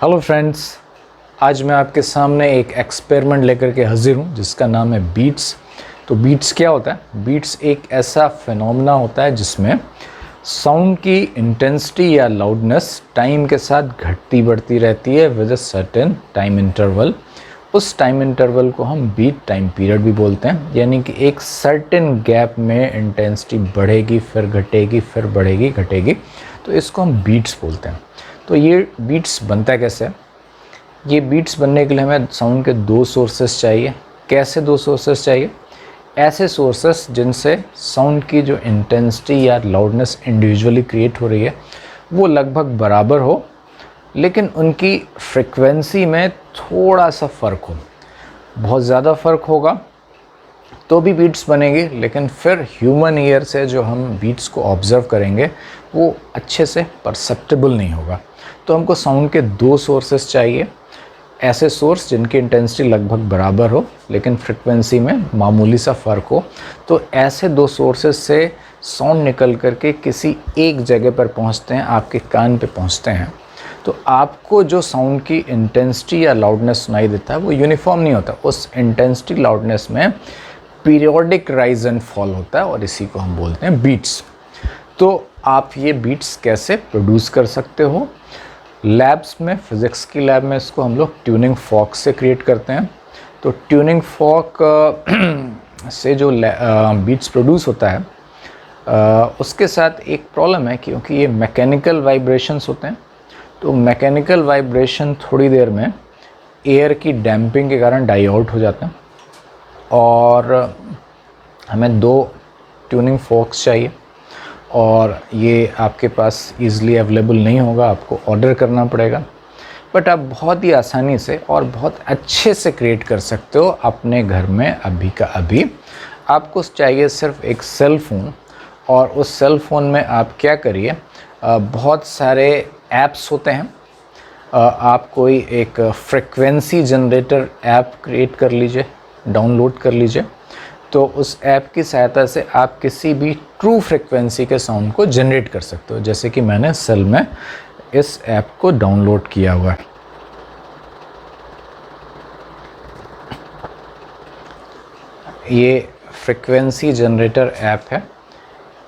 Hello friends, आज मैं आपके सामने एक एक्सपेरिमेंट लेकर के हाजिर हूँ जिसका नाम है बीट्स। तो बीट्स क्या होता है? बीट्स एक ऐसा फिनोमेना होता है जिसमें साउंड की इंटेंसिटी या लाउडनेस टाइम के साथ घटती बढ़ती रहती है with a certain time interval. उस टाइम इंटरवल को हम बीट टाइम पीरियड भी बोलते हैं, यानी कि एक सर्टेन गैप में इंटेंसिटी बढ़ेगी फिर घटेगी फिर बढ़ेगी घटेगी, तो इसको हम बीट्स बोलते हैं। तो ये बीट्स बनता कैसे है? ये बीट्स बनने के लिए हमें साउंड के दो सोर्सेस चाहिए। कैसे दो सोर्सेस चाहिए? ऐसे सोर्सेस जिनसे साउंड की जो इंटेंसिटी या लाउडनेस इंडिविजुअली क्रिएट हो रही है वो लगभग बराबर हो, लेकिन उनकी फ्रिक्वेंसी में थोड़ा सा फ़र्क हो। बहुत ज़्यादा फ़र्क होगा तो भी बीट्स बनेगी, लेकिन फिर ह्यूमन ईयर से जो हम बीट्स को ऑब्ज़र्व करेंगे वो अच्छे से परसेप्टेबल नहीं होगा। तो हमको साउंड के दो सोर्सेस चाहिए, ऐसे सोर्स जिनकी इंटेंसिटी लगभग बराबर हो लेकिन फ्रिक्वेंसी में मामूली सा फ़र्क हो। तो ऐसे दो सोर्सेस से साउंड निकल करके किसी एक जगह पर पहुंचते हैं, आपके कान पे पहुंचते हैं। तो आपको जो साउंड की इंटेंसिटी या लाउडनेस सुनाई देता है वो यूनिफॉर्म नहीं होता। उस इंटेंसिटी लाउडनेस में पीरियोडिक राइज एंड फॉल होता है और इसी को हम बोलते हैं बीट्स। तो आप ये बीट्स कैसे प्रोड्यूस कर सकते हो? लैब्स में, फ़िज़िक्स की लैब में इसको हम लोग ट्यूनिंग फॉर्क से क्रिएट करते हैं। तो ट्यूनिंग फॉर्क से जो बीट्स प्रोड्यूस होता है उसके साथ एक प्रॉब्लम है, क्योंकि ये मैकेनिकल वाइब्रेशंस होते हैं। तो मैकेनिकल वाइब्रेशन थोड़ी देर में एयर की डैम्पिंग के कारण डाई आउट हो जाते हैं और हमें दो ट्यूनिंग फॉर्क्स चाहिए और ये आपके पास ईज़िली अवेलेबल नहीं होगा, आपको ऑर्डर करना पड़ेगा। बट आप बहुत ही आसानी से और बहुत अच्छे से क्रिएट कर सकते हो अपने घर में अभी का अभी। आपको चाहिए सिर्फ एक सेल फ़ोन, और उस सेल फ़ोन में आप क्या करिए, बहुत सारे ऐप्स होते हैं। आप कोई एक फ्रिक्वेंसी जनरेटर ऐप क्रिएट कर लीजिए, डाउनलोड कर लीजिए। तो उस ऐप की सहायता से आप किसी भी ट्रू फ्रिक्वेंसी के साउंड को जनरेट कर सकते हो, जैसे कि मैंने सेल में इस ऐप को डाउनलोड किया हुआ है। ये फ्रिक्वेंसी जनरेटर ऐप है।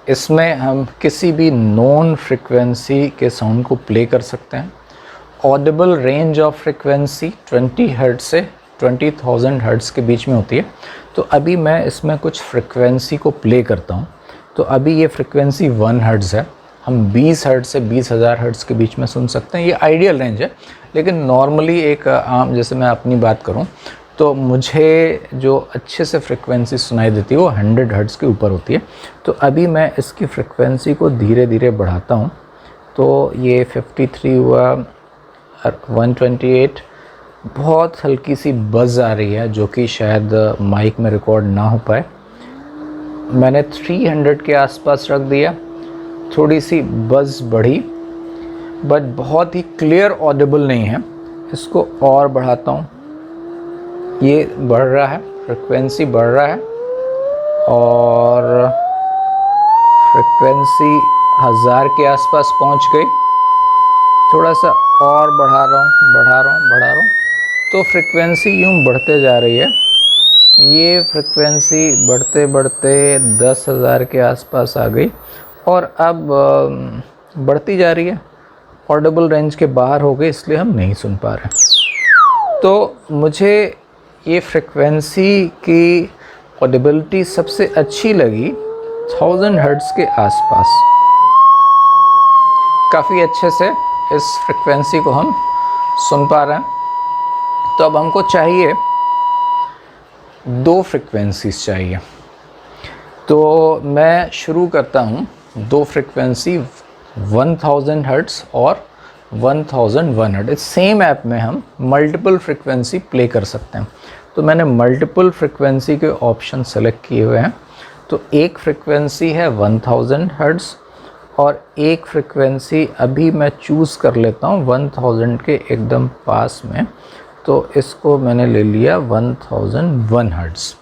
इसमें हम किसी भी नॉन फ्रिक्वेंसी के साउंड को प्ले कर सकते हैं। Audible range of frequency 20 hertz से 20,000 हर्ट्ज के बीच में होती है। तो अभी मैं इसमें कुछ फ्रिक्वेंसी को प्ले करता हूँ। तो अभी ये फ्रिक्वेंसी 1 हर्ट्ज है। हम 20 हर्ट्ज से 20,000 हर्ट्ज के बीच में सुन सकते हैं। ये आइडियल रेंज है, लेकिन नॉर्मली एक आम, जैसे मैं अपनी बात करूँ तो मुझे जो अच्छे से फ्रिक्वेंसी सुनाई देती है वो 100 हर्ट्ज के ऊपर होती है। तो अभी मैं इसकी फ्रिक्वेंसी को धीरे धीरे बढ़ाता हूँ। तो ये 53 हुआ, 128। बहुत हल्की सी बज़ आ रही है जो कि शायद माइक में रिकॉर्ड ना हो पाए। मैंने 300 के आसपास रख दिया। थोड़ी सी बज़ बढ़ी, बट बहुत ही क्लियर ऑडिबल नहीं है। इसको और बढ़ाता हूँ। ये बढ़ रहा है, फ्रिक्वेंसी बढ़ रहा है और फ्रिक्वेंसी 1000 के आसपास पहुँच गई। थोड़ा सा और बढ़ा रहा हूँ। तो फ्रिक्वेंसी यूँ बढ़ते जा रही है। ये फ्रिक्वेंसी बढ़ते बढ़ते 10,000 के आसपास आ गई और अब बढ़ती जा रही है। ऑडिबल रेंज के बाहर हो गई, इसलिए हम नहीं सुन पा रहे। तो मुझे ये फ्रिक्वेंसी की ऑडिबिलिटी सबसे अच्छी लगी 1000 हर्ट्ज के आसपास। काफ़ी अच्छे से इस फ्रिक्वेंसी को हम सुन पा रहे हैं। तो अब हमको चाहिए दो फ्रिक्वेंसीज चाहिए। तो मैं शुरू करता हूँ दो फ्रिक्वेंसी 1000 हर्ट्ज और 1001 हर्ट्ज। इस सेम ऐप में हम मल्टीपल फ्रिक्वेंसी प्ले कर सकते हैं। तो मैंने मल्टीपल फ्रिक्वेंसी के ऑप्शन सेलेक्ट किए हुए हैं। तो एक फ्रिक्वेंसी है 1000 हर्ट्ज और एक फ्रिक्वेंसी अभी मैं चूज़ कर लेता हूँ 1000 के एकदम पास में। तो इसको मैंने ले लिया 1001 हर्ट्ज।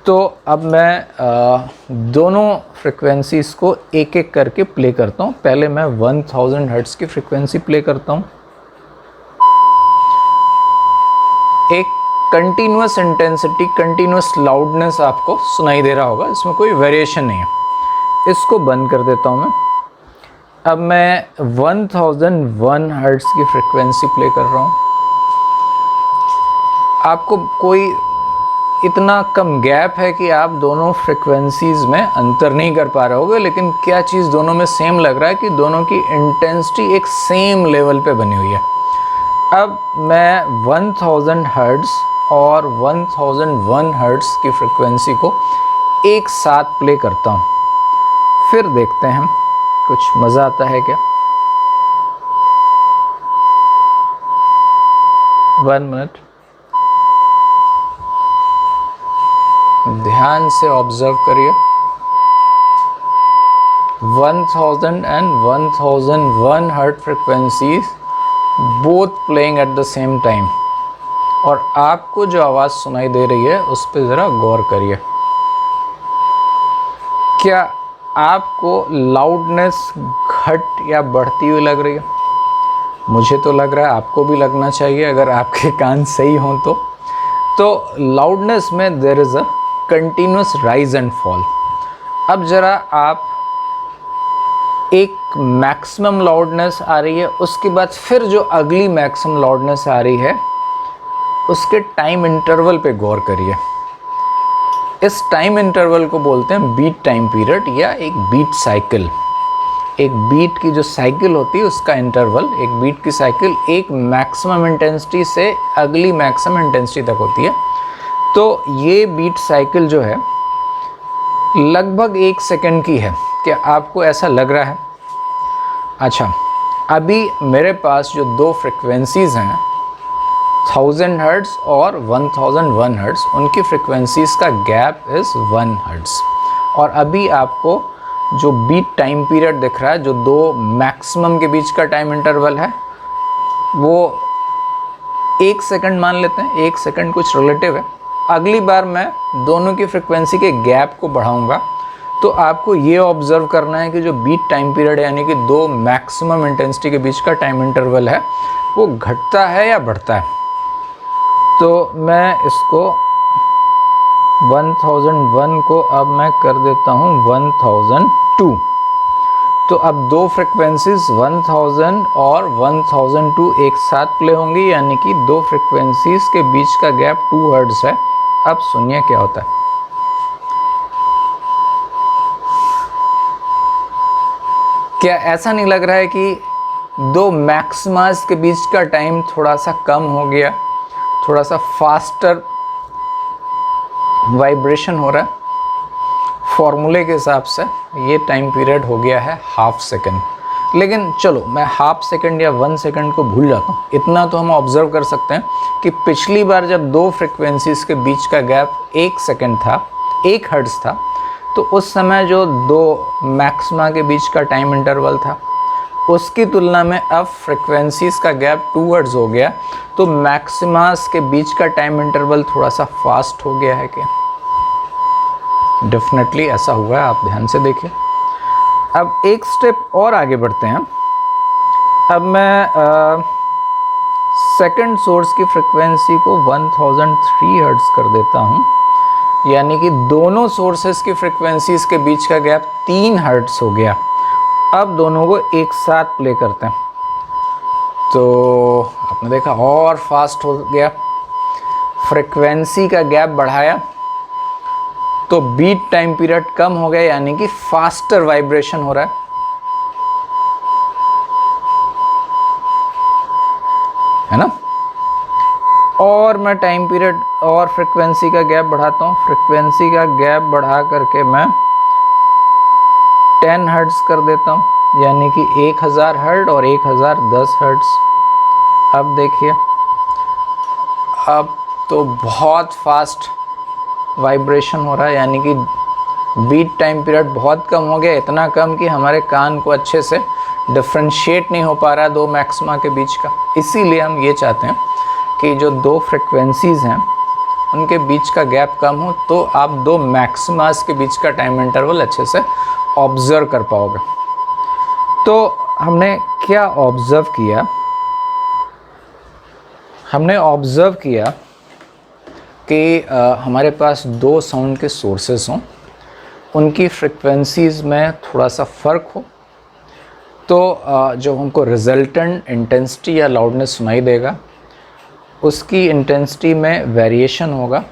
तो अब मैं दोनों फ्रिक्वेंसीज़ को एक एक करके प्ले करता हूँ। पहले मैं 1000 हर्ट्ज़ की फ्रिक्वेंसी प्ले करता हूँ। एक कंटिन्यूस इंटेंसिटी, कंटिन्यूस लाउडनेस आपको सुनाई दे रहा होगा, इसमें कोई वेरिएशन नहीं है। इसको बंद कर देता हूँ मैं। अब मैं 1001 हर्ट्ज की फ्रिक्वेंसी प्ले कर रहा हूँ। आपको कोई इतना कम गैप है कि आप दोनों फ्रिक्वेंसीज में अंतर नहीं कर पा रहे होगे, लेकिन क्या चीज़ दोनों में सेम लग रहा है कि दोनों की इंटेंसिटी एक सेम लेवल पे बनी हुई है। अब मैं 1000 हर्ट्ज और 1001 हर्ट्ज की फ्रिक्वेंसी को एक साथ प्ले करता हूँ, फिर देखते हैं कुछ मज़ा आता है क्या। 1 मिनट, ध्यान से ऑब्जर्व करिए। 1000 and 1001 hertz frequencies both playing at the same time, और आपको जो आवाज़ सुनाई दे रही है उस पर ज़रा गौर करिए। क्या आपको लाउडनेस घट या बढ़ती हुई लग रही है? मुझे तो लग रहा है, आपको भी लगना चाहिए अगर आपके कान सही हों तो लाउडनेस में there is a continuous rise and fall. अब ज़रा आप एक मैक्सिमम लाउडनेस आ रही है, उसके बाद फिर जो अगली मैक्सिमम लाउडनेस आ रही है उसके टाइम इंटरवल पे गौर करिए। इस टाइम इंटरवल को बोलते हैं बीट टाइम पीरियड या एक बीट साइकिल। एक बीट की जो साइकिल होती है उसका इंटरवल, एक बीट की साइकिल एक मैक्सिमम इंटेंसिटी से अगली मैक्सिमम इंटेंसिटी तक होती है। तो ये बीट साइकिल जो है लगभग 1 सेकंड की है। क्या आपको ऐसा लग रहा है? अच्छा, अभी मेरे पास जो दो फ्रिक्वेंसीज हैं 1000 हर्ट्ज और 1001 हर्ट्ज, उनकी फ्रिक्वेंसीज का गैप इज़ 1 हर्ट्ज। और अभी आपको जो बीट टाइम पीरियड दिख रहा है, जो दो मैक्सिमम के बीच का टाइम इंटरवल है, वो 1 सेकंड मान लेते हैं। 1 सेकंड कुछ रिलेटिव है। अगली बार मैं दोनों की फ्रिक्वेंसी के गैप को बढ़ाऊंगा तो आपको ये ऑब्जर्व करना है कि जो बीट टाइम पीरियड यानी कि दो मैक्सिमम इंटेंसिटी के बीच का टाइम इंटरवल है वो घटता है या बढ़ता है। तो मैं इसको 1001 को अब मैं कर देता हूँ 1002। तो अब दो फ्रिक्वेंसीज 1000 और 1002 एक साथ प्ले होंगी, यानी कि दो फ्रिक्वेंसीज के बीच का गैप 2 हर्ट्ज है। अब सुनिए क्या होता है। क्या ऐसा नहीं लग रहा है कि दो मैक्सिमास के बीच का टाइम थोड़ा सा कम हो गया, थोड़ा सा फास्टर वाइब्रेशन हो रहा है? फॉर्मूले के हिसाब से ये टाइम पीरियड हो गया है हाफ सेकेंड। लेकिन चलो मैं हाफ सेकेंड या 1 सेकेंड को भूल जाता हूँ। इतना तो हम ऑब्जर्व कर सकते हैं कि पिछली बार जब दो फ्रिक्वेंसीज के बीच का गैप 1 सेकेंड था, 1 हर्ट्ज था, तो उस समय जो दो मैक्सिमा के बीच का टाइम इंटरवल था उसकी तुलना में अब फ्रिक्वेंसीज का गैप 2 हर्ट्ज हो गया। तो मैक्सिमास के बीच का टाइम इंटरवल थोड़ा सा फास्ट हो गया है क्या? डेफिनेटली ऐसा हुआ है, आप ध्यान से देखिए। अब एक स्टेप और आगे बढ़ते हैं। अब मैं सेकंड सोर्स की फ्रिक्वेंसी को 1003 हर्ट्ज कर देता हूँ, यानी कि दोनों सोर्सेस की फ्रिक्वेंसीज के बीच का गैप 3 हर्ट्ज हो गया। अब दोनों को एक साथ प्ले करते हैं तो आपने देखा और फास्ट हो गया। फ्रिक्वेंसी का गैप बढ़ाया तो बीट टाइम पीरियड कम हो गया, यानी कि फास्टर वाइब्रेशन हो रहा है ना। और मैं टाइम पीरियड और फ्रिक्वेंसी का गैप बढ़ाता हूँ। फ्रिक्वेंसी का गैप बढ़ा करके मैं 10 हर्ट्ज कर देता हूँ, यानी कि 1000 हर्ट्ज और 1010 हर्ट्ज। अब देखिए, अब तो बहुत फास्ट वाइब्रेशन हो रहा है, यानी कि बीट टाइम पीरियड बहुत कम हो गया। इतना कम कि हमारे कान को अच्छे से डिफ्रेंशिएट नहीं हो पा रहा है दो मैक्सिमा के बीच का। इसीलिए हम ये चाहते हैं कि जो दो फ्रिक्वेंसीज हैं उनके बीच का गैप कम हो, तो आप दो मैक्सिमास के बीच का टाइम इंटरवल अच्छे से ऑब्ज़र्व कर पाओगे। तो हमने क्या ऑब्ज़र्व किया? हमने ऑब्ज़र्व किया कि हमारे पास दो साउंड के सोर्सेस हों, उनकी फ्रिक्वेंसीज़ में थोड़ा सा फ़र्क हो, तो जो हमको रिजल्टेंट इंटेंसिटी या लाउडनेस सुनाई देगा उसकी इंटेंसिटी में वेरिएशन होगा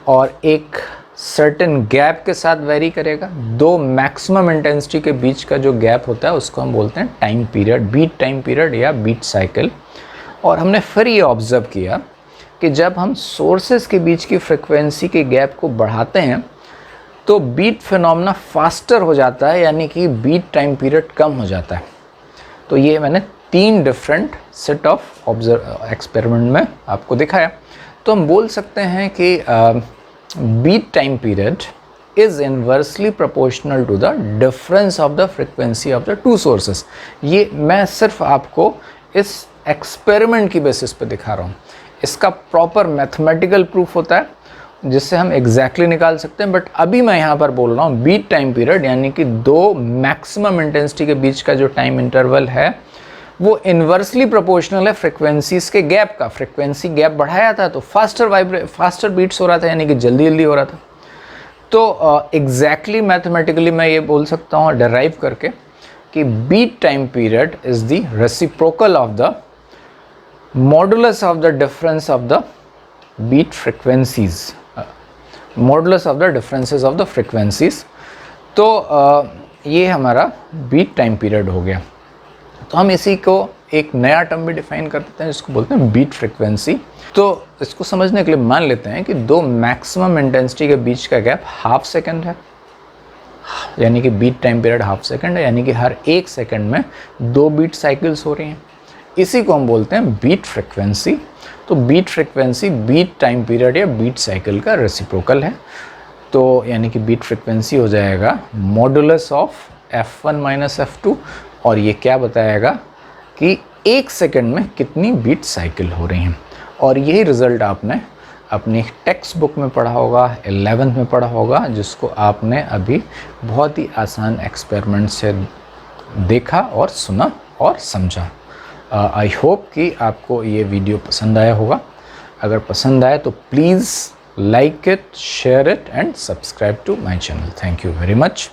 और एक सर्टेन गैप के साथ वेरी करेगा। दो मैक्सिमम इंटेंसिटी के बीच का जो गैप होता है उसको हम बोलते हैं time period, beat time period या बीट साइकिल। और हमने फिर ये ऑब्ज़र्व किया कि जब हम सोर्सेस के बीच की फ्रिक्वेंसी के गैप को बढ़ाते हैं तो बीट फिनोमेना फास्टर हो जाता है, यानी कि बीट टाइम पीरियड कम हो जाता है। तो ये मैंने 3 डिफरेंट सेट ऑफ एक्सपेरिमेंट में आपको दिखाया। तो हम बोल सकते हैं कि beat time period is inversely proportional to the difference of the frequency of the two sources. ये मैं सिर्फ आपको इस एक्सपेरिमेंट की बेसिस पे दिखा रहा हूँ। इसका प्रॉपर मैथमेटिकल प्रूफ होता है जिससे हम एग्जैक्टली निकाल सकते हैं, बट अभी मैं यहाँ पर बोल रहा हूँ बीट टाइम पीरियड, यानी कि दो मैक्सिमम इंटेंसिटी के बीच का जो टाइम इंटरवल है वो इन्वर्सली प्रोपोर्शनल है फ्रिक्वेंसीज के गैप का। फ्रिक्वेंसी गैप बढ़ाया था तो फास्टर बीट्स हो रहा था, यानी कि जल्दी जल्दी हो रहा था। तो एग्जैक्टली मैथमेटिकली मैं ये बोल सकता हूँ डिराइव करके कि beat time period is the reciprocal of the modulus of the difference of the beat frequencies, modulus of the differences of the frequencies. तो ये हमारा बीट टाइम पीरियड हो गया। तो हम इसी को एक नया टर्म भी डिफाइन कर देते हैं जिसको बोलते हैं बीट फ्रिक्वेंसी। तो इसको समझने के लिए मान लेते हैं कि दो मैक्सिमम इंटेंसिटी के बीच का गैप हाफ सेकेंड है, यानी कि beat time period half second है, यानी कि हर 1 सेकेंड में 2 बीट साइकिल्स हो रही हैं। इसी को हम बोलते हैं बीट फ्रिक्वेंसी। तो beat frequency beat time period या बीट साइकिल का रेसिप्रोकल है। तो यानी कि बीट फ्रिक्वेंसी हो जाएगा modulus of f1 minus f2, और ये क्या बताएगा कि 1 सेकेंड में कितनी बीट साइकिल हो रही हैं। और यही रिज़ल्ट आपने अपनी टेक्स्ट बुक में पढ़ा होगा, 11th में पढ़ा होगा, जिसको आपने अभी बहुत ही आसान एक्सपेरिमेंट से देखा और सुना और समझा। आई होप कि आपको ये वीडियो पसंद आया होगा। अगर पसंद आए तो please like it, share it and subscribe to my channel. Thank you very much.